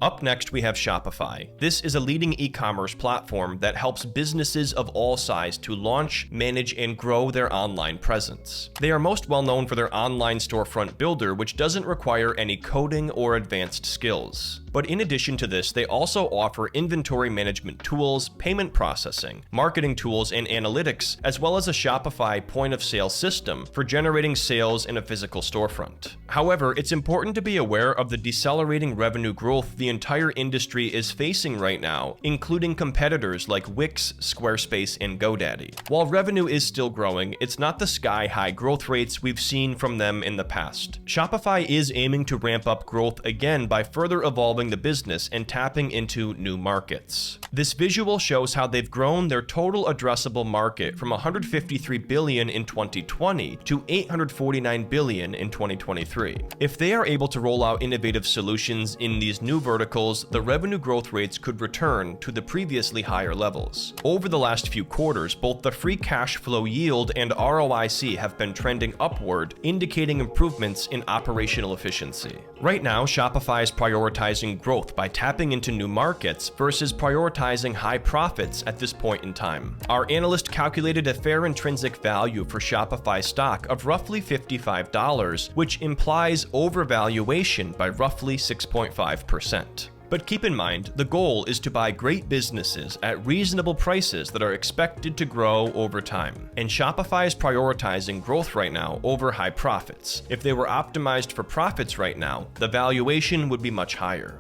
Up next, we have Shopify. This is a leading e-commerce platform that helps businesses of all size to launch, manage, and grow their online presence. They are most well known for their online storefront builder, which doesn't require any coding or advanced skills. But in addition to this, they also offer inventory management tools, payment processing, marketing tools, and analytics, as well as a Shopify point-of-sale system for generating sales in a physical storefront. However, it's important to be aware of the decelerating revenue growth the entire industry is facing right now, including competitors like Wix, Squarespace, and GoDaddy. While revenue is still growing, it's not the sky-high growth rates we've seen from them in the past. Shopify is aiming to ramp up growth again by further evolving the business and tapping into new markets. This visual shows how they've grown their total addressable market from $153 billion in 2020 to $849 billion in 2023. If they are able to roll out innovative solutions in these new verticals, the revenue growth rates could return to the previously higher levels. Over the last few quarters, both the free cash flow yield and ROIC have been trending upward, indicating improvements in operational efficiency. Right now, Shopify is prioritizing growth by tapping into new markets versus prioritizing high profits at this point in time. Our analyst calculated a fair intrinsic value for Shopify stock of roughly $55, which implies overvaluation by roughly 6.5%. But keep in mind, the goal is to buy great businesses at reasonable prices that are expected to grow over time. And Shopify is prioritizing growth right now over high profits. If they were optimized for profits right now, the valuation would be much higher.